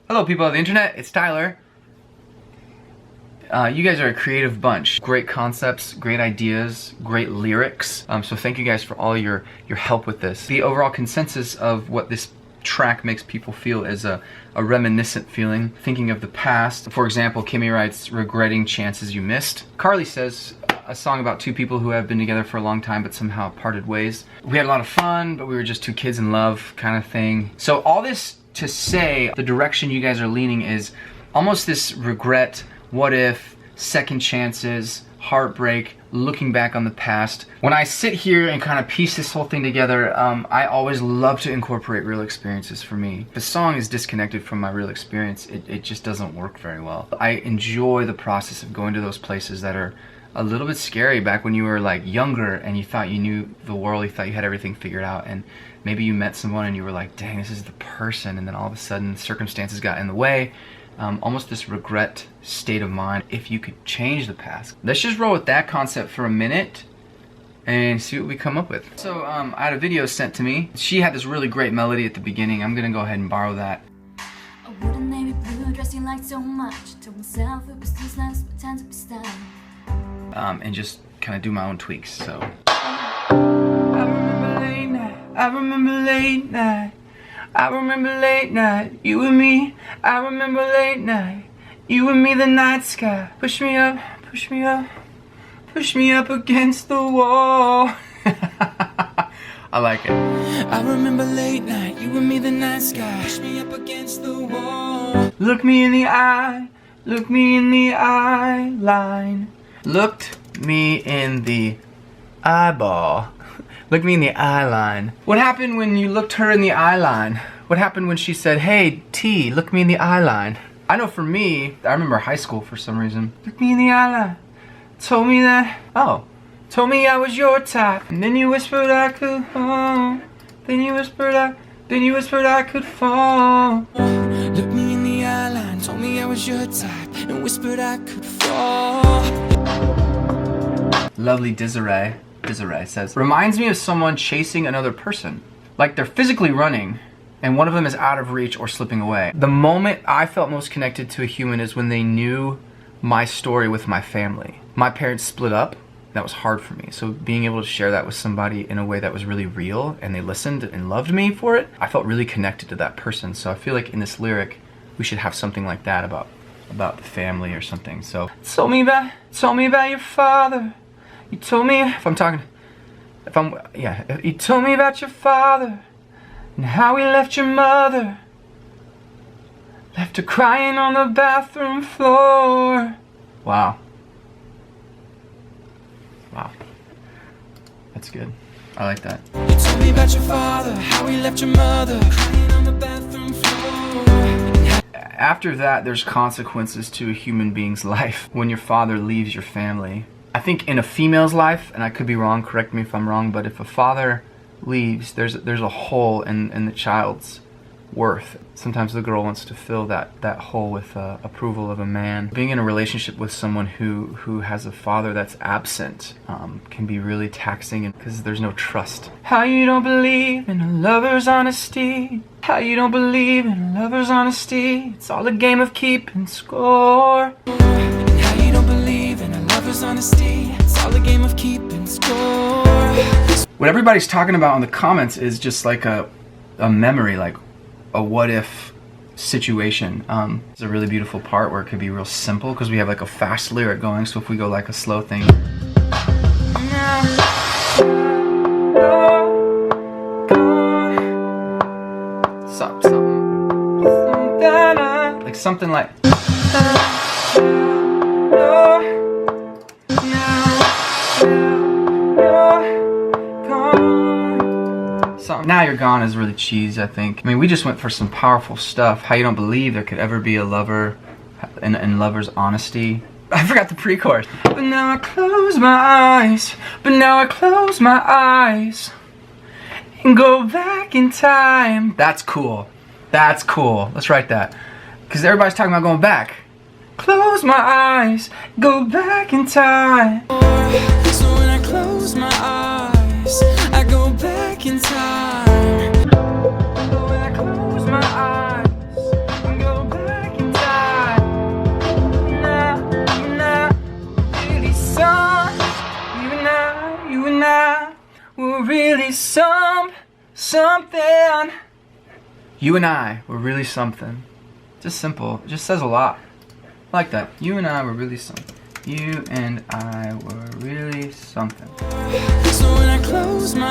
Hello people of the internet, it's Tyler. You guys are a creative bunch. Great concepts, great ideas, great lyrics. So thank you guys for all your help with this. The overall consensus of what this track makes people feel is a reminiscent feeling, thinking of the past. For example, Kimmy writes, regretting chances you missed. Carly says, a song about two people who have been together for a long time but somehow parted ways. We had a lot of fun, but we were just two kids in love kind of thing. So all this to say, the direction you guys are leaning is almost this regret, what if, second chances, heartbreak, looking back on the past. When I sit here and kind of piece this whole thing together, I always love to incorporate real experiences for me. If a song is disconnected from my real experience, it just doesn't work very well. I enjoy the process of going to those places that are a little bit scary, back when you were like younger and you thought you knew the world, you thought you had everything figured out, and maybe you met someone and you were like, dang, this is the person, and then all of a sudden circumstances got in the way. Almost this regret state of mind if you could change the past. Let's just roll with that concept for a minute and see what we come up with. So I had a video sent to me. She had this really great melody at the beginning. I'm gonna go ahead and borrow that. A wooden navy blue dress you liked so much. Told myself it was useless, pretend to be style. And just kind of do my own tweaks. So I remember late night, I remember late night, I remember late night, you and me. I remember late night, you and me, the night sky. Push me up, push me up, push me up against the wall. I like it. I remember late night, you and me, the night sky. Push me up against the wall. Look me in the eye, look me in the eye line. Looked me in the eyeball. Look me in the eye line. What happened when you looked her in the eye line? What happened when she said, hey, T, look me in the eye line? I know for me, I remember high school for some reason. Look me in the eye line. Told me that, told me I was your type. And then you whispered I could fall. Then you whispered I could fall. Look me in the eye line, told me I was your type, and whispered I could fall. Lovely Desiree says, reminds me of someone chasing another person. Like they're physically running and one of them is out of reach or slipping away. The moment I felt most connected to a human is when they knew my story with my family. My parents split up. That was hard for me. So being able to share that with somebody in a way that was really real and they listened and loved me for it, I felt really connected to that person. So I feel like in this lyric, we should have something like that about the family or something. So, told me about your father. You told me, you told me about your father and how he left your mother. Left her crying on the bathroom floor. Wow. Wow. That's good. I like that. You told me about your father, how he left your mother, crying on the bathroom floor. After that, there's consequences to a human being's life when your father leaves your family. I think in a female's life, and I could be wrong, correct me if I'm wrong, but if a father leaves, there's a hole in the child's worth. Sometimes the girl wants to fill that hole with approval of a man. Being in a relationship with someone who has a father that's absent can be really taxing because there's no trust. How you don't believe in a lover's honesty. How you don't believe in a lover's honesty. It's all a game of keeping score. How you don't believe in a lover's honesty. It's all a game of keeping score. What everybody's talking about in the comments is just like a memory, like a what if situation. It's a really beautiful part where it could be real simple because we have like a fast lyric going, so if we go like a slow thing, something like Now You're Gone is really cheesy, I think. I mean, we just went for some powerful stuff. How you don't believe there could ever be a lover and lover's honesty. I forgot the pre-chorus. But now I close my eyes, but now I close my eyes and go back in time. That's cool. That's cool. Let's write that. Because everybody's talking about going back. Close my eyes, go back in time. So when I close my eyes, I go back in time. So when I close my eyes, I go back. really something. You and I were really something. Just simple. It just says a lot. I like that. You and I were really something. You and I were really something. So when I close my